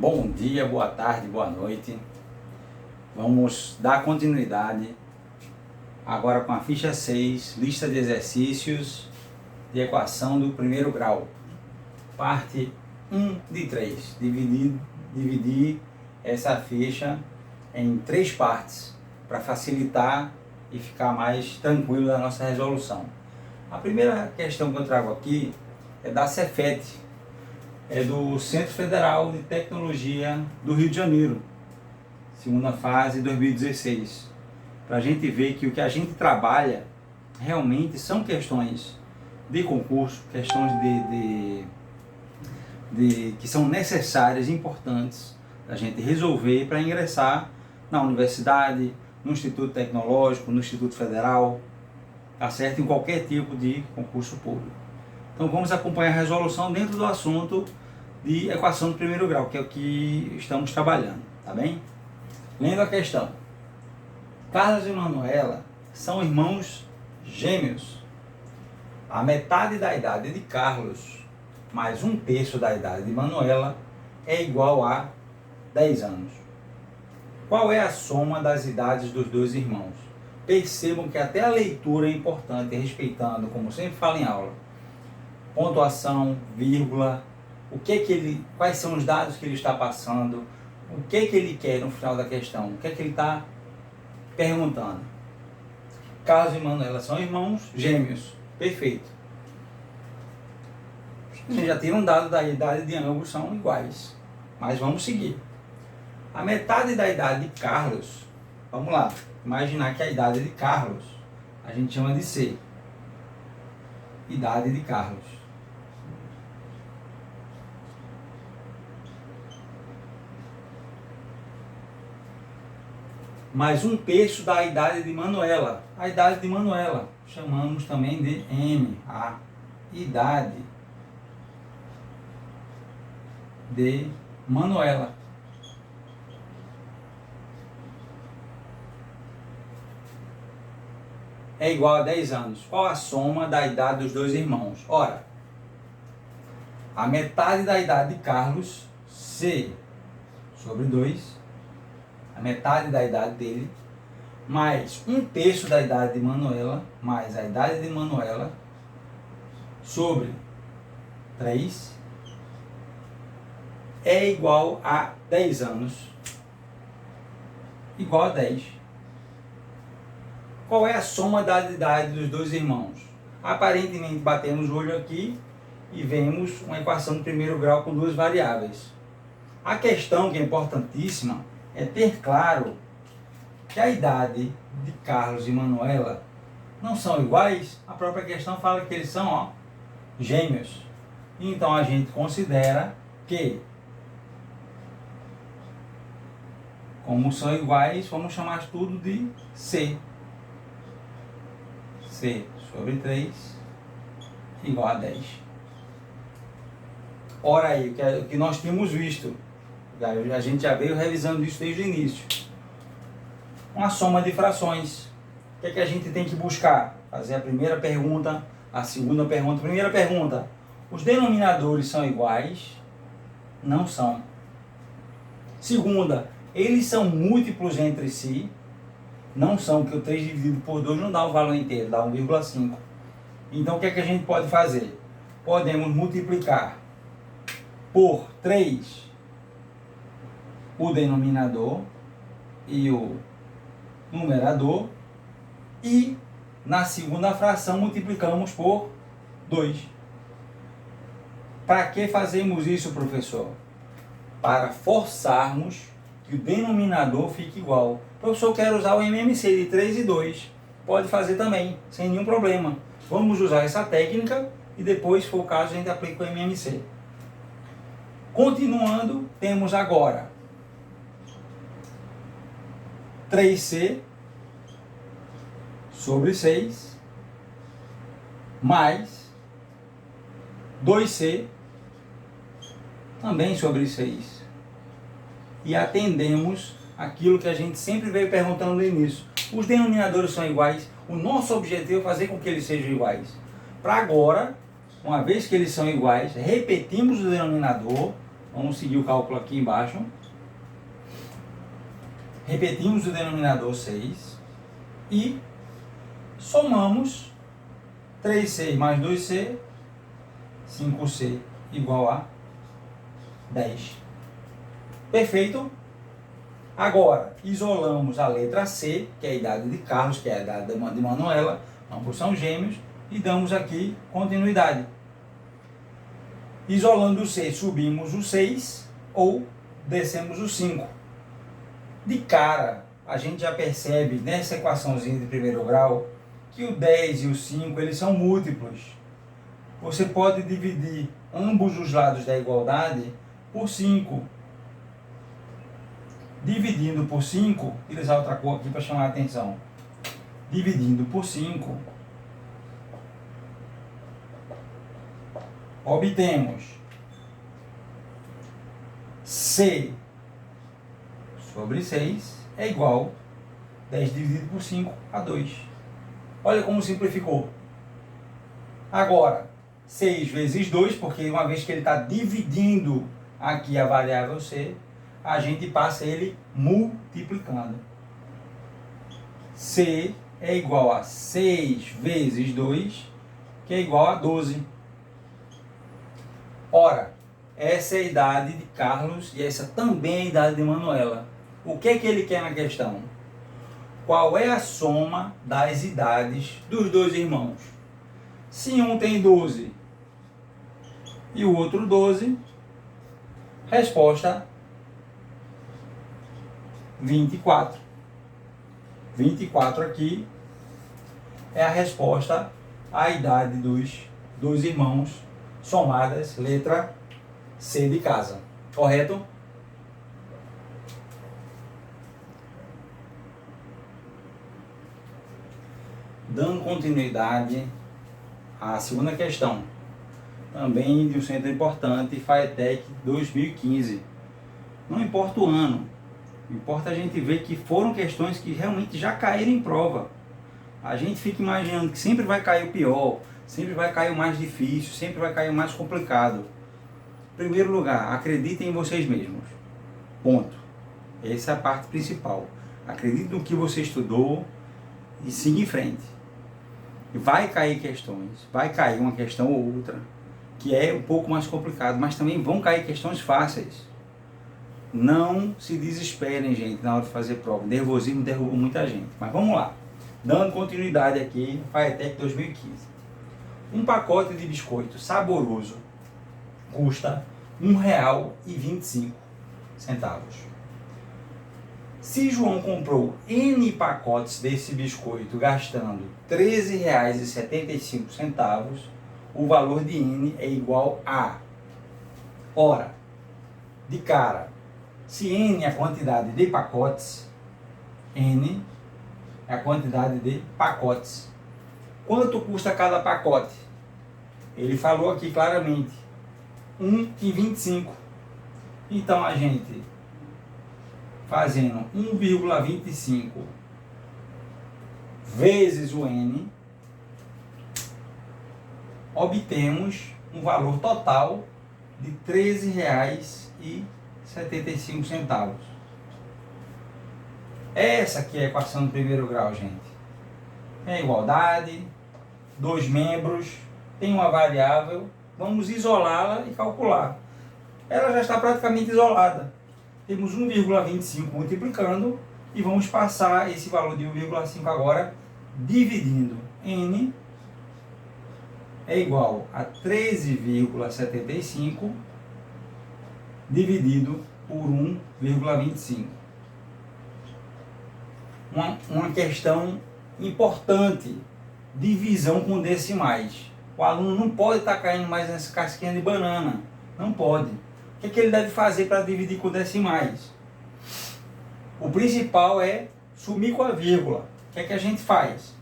Bom dia, boa tarde, boa noite. Vamos dar continuidade agora com a ficha 6, lista de exercícios de equação do primeiro grau. Parte 1 de 3. Dividir essa ficha em 3 partes para facilitar e ficar mais tranquilo na nossa resolução. A primeira questão que eu trago aqui é da Cefet, é do Centro Federal de Tecnologia do Rio de Janeiro, segunda fase 2016, para a gente ver que o que a gente trabalha realmente são questões de concurso, questões que são necessárias e importantes a gente resolver para ingressar na universidade, no Instituto Tecnológico, no Instituto Federal, tá certo? Em qualquer tipo de concurso público. Então vamos acompanhar a resolução dentro do assunto de equação do primeiro grau, que é o que estamos trabalhando, tá bem? Lendo a questão. Carlos e Manuela são irmãos gêmeos. A metade da idade de Carlos mais 1/3 da idade de Manuela é igual a 10 anos. Qual é a soma das idades dos dois irmãos? Percebam que até a leitura é importante, respeitando, como sempre falo em aula, pontuação, vírgula, quais são os dados que ele está passando, o que ele quer no final da questão, o que ele está perguntando. Carlos e Manuela são irmãos gêmeos, perfeito. A gente já tem um dado da idade de ambos são iguais, mas vamos seguir. A metade da idade de Carlos, vamos lá, imaginar que a idade de Carlos a gente chama de C. Idade de Carlos. Mais 1/3 da idade de Manuela. A idade de Manuela chamamos também de M, a idade de Manuela. É igual a 10 anos. Qual a soma da idade dos dois irmãos? Ora, a metade da idade de Carlos, C sobre 2, a metade da idade dele, mais 1/3 da idade de Manuela, mais a idade de Manuela, sobre 3, é igual a 10 anos, igual a 10. Qual é a soma da idade dos dois irmãos? Aparentemente batemos o olho aqui e vemos uma equação de primeiro grau com 2 variáveis. A questão que é importantíssima é ter claro que a idade de Carlos e Manuela não são iguais. A própria questão fala que eles são gêmeos. Então a gente considera que, como são iguais, vamos chamar tudo de C. C sobre 3 igual a 10. Ora aí, o que nós tínhamos visto. A gente já veio revisando isso desde o início. Uma soma de frações. O que a gente tem que buscar? Fazer a primeira pergunta, a segunda pergunta. Primeira pergunta: os denominadores são iguais? Não são. Segunda: eles são múltiplos entre si? Não são, porque o 3 dividido por 2 não dá o valor inteiro, dá 1,5. Então o que a gente pode fazer? Podemos multiplicar por 3 o denominador e o numerador, e na segunda fração multiplicamos por 2. Para que fazemos isso, professor? Para forçarmos que o denominador fique igual. O professor quer usar o MMC de 3 e 2. Pode fazer também, sem nenhum problema. Vamos usar essa técnica e depois, se for o caso, a gente aplica o MMC. Continuando, temos agora 3C sobre 6 mais 2C também sobre 6. E atendemos aquilo que a gente sempre veio perguntando no início. Os denominadores são iguais. O nosso objetivo é fazer com que eles sejam iguais. Para agora, uma vez que eles são iguais, repetimos o denominador Vamos seguir o cálculo aqui embaixo. Repetimos o denominador 6 e somamos 3C mais 2C, 5C igual a 10. Perfeito? Agora, isolamos a letra C, que é a idade de Carlos, que é a idade de Manuela, ambos são gêmeos, e damos aqui continuidade. Isolando o C, subimos o 6 ou descemos o 5. De cara, a gente já percebe nessa equaçãozinha de primeiro grau que o 10 e o 5 eles são múltiplos. Você pode dividir ambos os lados da igualdade por 5. Dividindo por 5, vou utilizar outra cor aqui para chamar a atenção. Dividindo por 5, obtemos C sobre 6 é igual 10 dividido por 5 a 2. Olha como simplificou. Agora, 6 vezes 2, porque uma vez que ele está dividindo aqui a variável C, a gente passa ele multiplicando. C é igual a 6 vezes 2, que é igual a 12. Ora, essa é a idade de Carlos e essa também é a idade de Manuela. O que é que ele quer na questão? Qual é a soma das idades dos dois irmãos? Se um tem 12 e o outro 12, resposta 24. 24 aqui é a resposta à idade dos dois irmãos somadas, letra C de casa. Correto? Dando continuidade à segunda questão, também de um centro importante, FAETEC 2015. Não importa o ano, importa a gente ver que foram questões que realmente já caíram em prova. A gente fica imaginando que sempre vai cair o pior, sempre vai cair o mais difícil, sempre vai cair o mais complicado. Em primeiro lugar, acreditem em vocês mesmos. Ponto. Essa é a parte principal. Acredite no que você estudou e siga em frente. Vai cair questões, vai cair uma questão ou outra, que é um pouco mais complicado, mas também vão cair questões fáceis. Não se desesperem, gente, na hora de fazer prova. Nervosismo derrubou muita gente. Mas vamos lá. Dando continuidade aqui, FAETEC 2015. Um pacote de biscoito saboroso custa R$ 1,25. Se João comprou N pacotes desse biscoito gastando R$ 13,75, o valor de N é igual a... Ora, de cara, se N é a quantidade de pacotes, N é a quantidade de pacotes. Quanto custa cada pacote? Ele falou aqui claramente, R$ 1,25. Então a gente, fazendo 1,25 vezes o N, obtemos um valor total de R$ 13,75. Essa aqui é a equação do primeiro grau, gente. É igualdade, dois membros, tem uma variável, vamos isolá-la e calcular. Ela já está praticamente isolada. Temos 1,25 multiplicando e vamos passar esse valor de 1,5 agora dividindo. N é igual a 13,75 dividido por 1,25. Uma questão importante, divisão com decimais. O aluno não pode estar caindo mais nessa casquinha de banana. Não pode. O que ele deve fazer para dividir com decimais? O principal é sumir com a vírgula. O que a gente faz?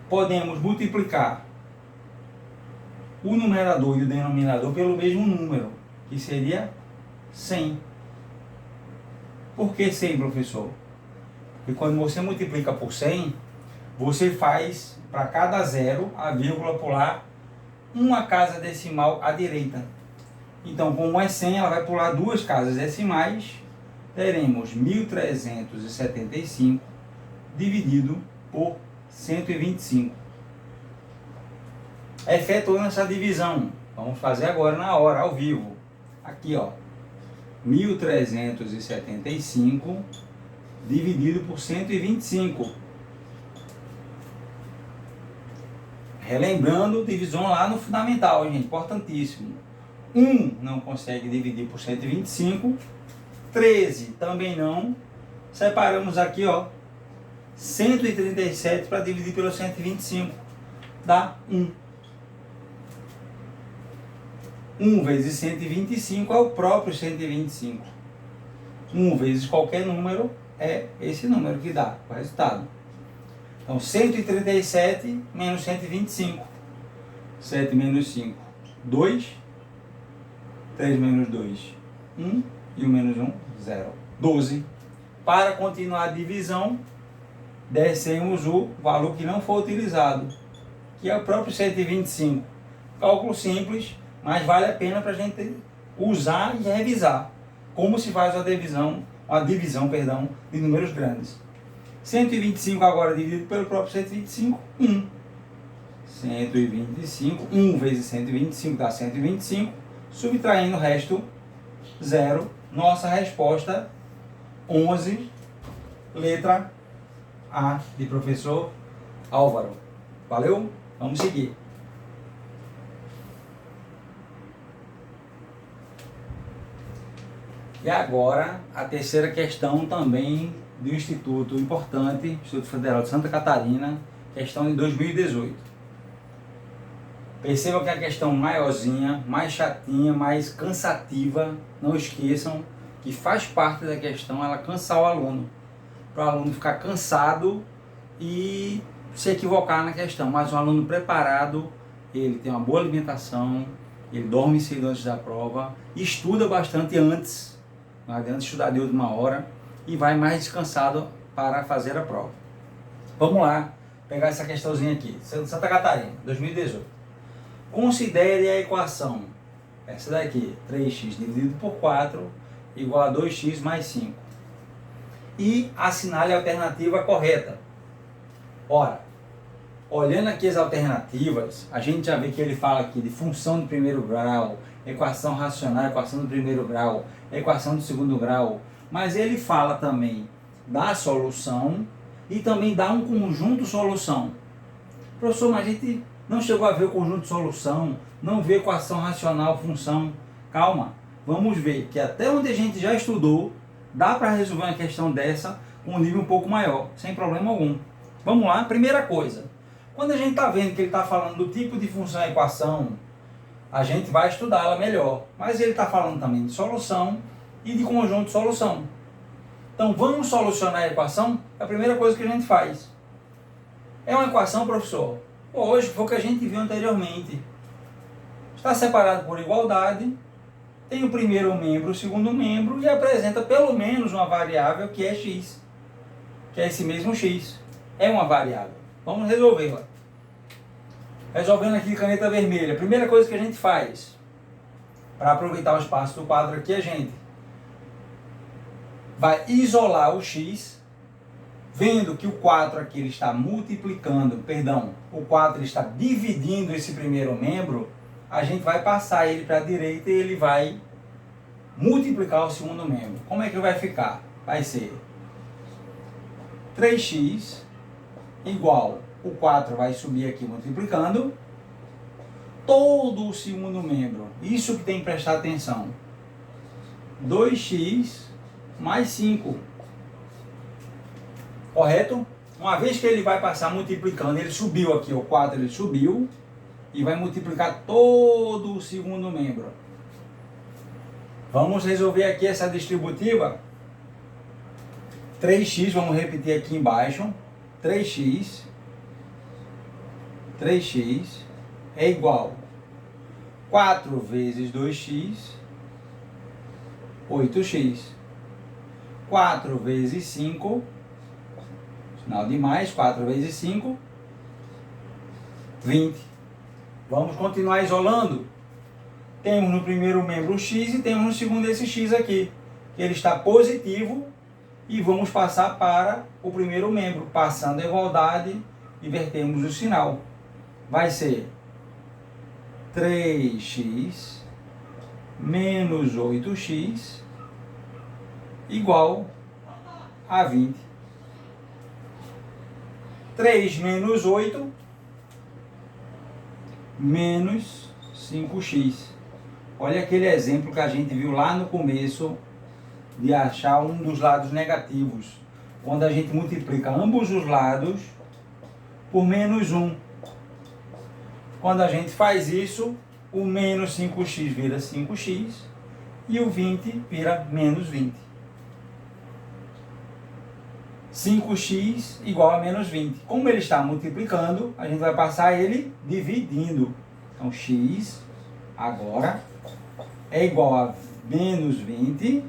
Podemos multiplicar o numerador e o denominador pelo mesmo número, que seria 100. Por que 100, professor? Porque quando você multiplica por 100, você faz para cada zero a vírgula pular uma casa decimal à direita. Então, como é 100, ela vai pular duas casas decimais. Teremos 1.375 dividido por 125. Efetuando essa divisão, vamos fazer agora na hora, ao vivo. Aqui, ó, 1.375 dividido por 125. Relembrando, divisão lá no fundamental, gente, importantíssimo. 1 não consegue dividir por 125, 13 também não. Separamos aqui, ó, 137 para dividir pelo 125, dá 1. 1 vezes 125 é o próprio 125. 1 vezes qualquer número é esse número que dá o resultado. Então, 137 menos 125. 7 menos 5, 2. 3 menos 2, 1. E o menos 1, 0. 12. Para continuar a divisão, descemos o valor que não foi utilizado, que é o próprio 125. Cálculo simples, mas vale a pena para a gente usar e revisar como se faz a divisão de números grandes. 125 agora dividido pelo próprio 125, 1. 125, 1 vezes 125 dá 125, subtraindo o resto, 0. Nossa resposta, 11, letra A de professor Álvaro. Valeu? Vamos seguir. E agora, a terceira questão também do Instituto importante, Instituto Federal de Santa Catarina, questão de 2018. Percebam que é a questão maiorzinha, mais chatinha, mais cansativa. Não esqueçam que faz parte da questão ela cansar o aluno, para o aluno ficar cansado e se equivocar na questão. Mas um aluno preparado, ele tem uma boa alimentação, ele dorme cedo antes da prova, estuda bastante antes, não adianta estudar de última hora, e vai mais descansado para fazer a prova. Vamos lá, pegar essa questãozinha aqui, Santa Catarina, 2018. Considere a equação, essa daqui, 3x dividido por 4 igual a 2x mais 5. E assinale a alternativa correta. Ora, olhando aqui as alternativas, a gente já vê que ele fala aqui de função de primeiro grau, equação racional, equação do primeiro grau, equação do segundo grau, mas ele fala também da solução e também dá um conjunto solução. Professor, mas a gente não chegou a ver o conjunto de solução, não vê equação racional, função. Calma, vamos ver que até onde a gente já estudou, dá para resolver uma questão dessa com um nível um pouco maior, sem problema algum. Vamos lá, primeira coisa, quando a gente está vendo que ele está falando do tipo de função e equação, a gente vai estudá-la melhor. Mas ele está falando também de solução e de conjunto de solução. Então vamos solucionar a equação? É a primeira coisa que a gente faz. É uma equação, professor? Hoje foi o que a gente viu anteriormente. Está separado por igualdade, tem o primeiro membro, o segundo membro e apresenta pelo menos uma variável que é x. Que é esse mesmo x. É uma variável. Vamos resolvê-la. Resolvendo aqui caneta vermelha, a primeira coisa que a gente faz para aproveitar o espaço do quadro aqui, a gente vai isolar o x, vendo que o 4 aqui ele está multiplicando, o 4 está dividindo esse primeiro membro, a gente vai passar ele para a direita e ele vai multiplicar o segundo membro. Como é que vai ficar? Vai ser 3x igual, o 4 vai subir aqui multiplicando, todo o segundo membro, isso que tem que prestar atenção, 2x mais 5, correto? Uma vez que ele vai passar multiplicando, ele subiu aqui, o 4 ele subiu, e vai multiplicar todo o segundo membro. Vamos resolver aqui essa distributiva. 3x, vamos repetir aqui embaixo, 3x é igual a 4 vezes 2x, 8x. 4 vezes 5, sinal de mais, 4 vezes 5, 20. Vamos continuar isolando. Temos no primeiro membro x e temos no segundo esse x aqui. Ele está positivo e vamos passar para o primeiro membro. Passando a igualdade, invertemos o sinal. Vai ser 3x menos 8x igual a 20. 3 menos 8 menos 5x. Olha aquele exemplo que a gente viu lá no começo de achar um dos lados negativos, quando a gente multiplica ambos os lados por menos 1. Quando a gente faz isso, o menos 5x vira 5x e o 20 vira menos 20. 5x igual a menos 20. Como ele está multiplicando, a gente vai passar ele dividindo. Então, x agora é igual a menos 20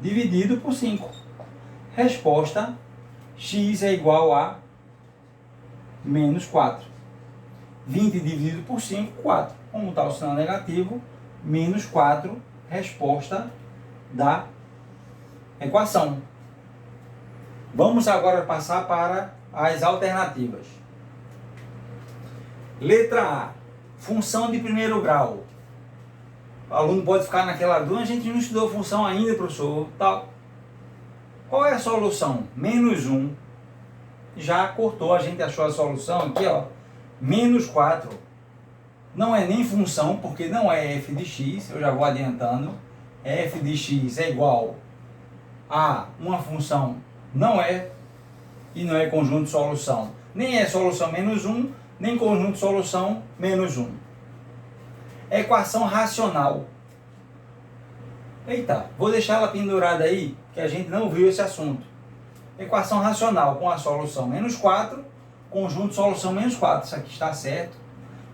dividido por 5. Resposta, x é igual a menos 4. 20 dividido por 5, 4. Como está o sinal negativo, menos 4, resposta da equação. Vamos agora passar para as alternativas. Letra A, função de primeiro grau. O aluno pode ficar naquela dúvida, a gente não estudou função ainda, professor. Tal. Qual é a solução? Menos 1. Já cortou, a gente achou a solução aqui, ó. Menos 4. Não é nem função, porque não é f de x, eu já vou adiantando. F de x é igual a uma função, não é, e não é conjunto de solução. Nem é solução menos 1, nem conjunto de solução menos 1. Equação racional. Eita, vou deixar ela pendurada aí, que a gente não viu esse assunto. Equação racional com a solução menos 4, conjunto de solução menos 4. Isso aqui está certo,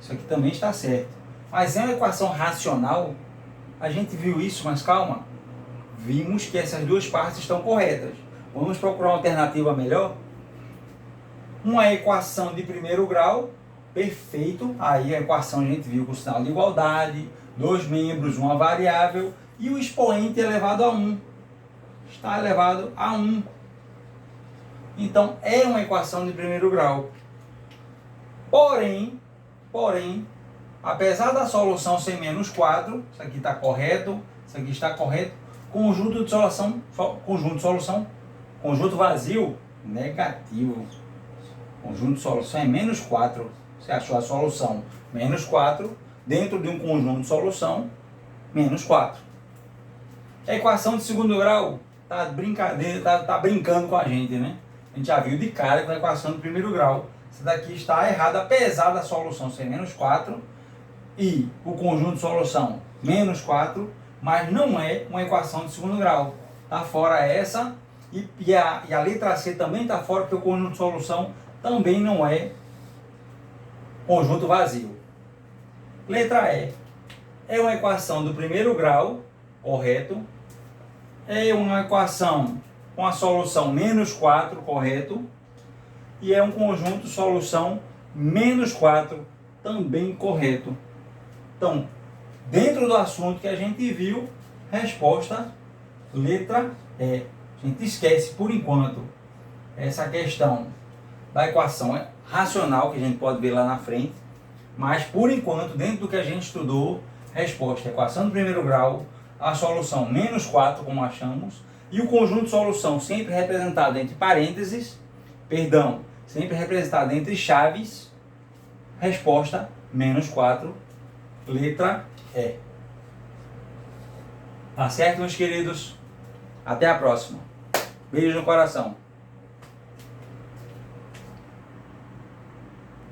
isso aqui também está certo. Mas é uma equação racional, a gente viu isso, mas calma. Vimos que essas duas partes estão corretas. Vamos procurar uma alternativa melhor? Uma equação de primeiro grau, perfeito. Aí a equação a gente viu com o sinal de igualdade, dois membros, uma variável, e o expoente elevado a 1. Está elevado a 1. Então, é uma equação de primeiro grau. Porém, apesar da solução ser menos 4, isso aqui está correto, isso aqui está correto, conjunto vazio, negativo. Conjunto de solução é menos 4. Você achou a solução menos 4, dentro de um conjunto de solução, menos 4. A equação de segundo grau está brincando com a gente, né? A gente já viu de cara com a equação de primeiro grau. Essa daqui está errada, apesar da solução ser menos 4 e o conjunto de solução menos 4, mas não é uma equação de segundo grau. Está fora essa e a letra C também está fora, porque o conjunto de solução também não é conjunto vazio. Letra E. É uma equação do primeiro grau, correto. É uma equação com a solução menos 4, correto. E é um conjunto solução menos 4, também correto. Então, dentro do assunto que a gente viu, resposta letra E. A gente esquece por enquanto essa questão da equação racional, que a gente pode ver lá na frente, mas por enquanto, dentro do que a gente estudou, resposta equação do primeiro grau, a solução menos 4, como achamos, e o conjunto de solução sempre representado entre parênteses, sempre representado entre chaves, resposta menos 4, letra E. Tá certo, meus queridos? Até a próxima. Beijo no coração.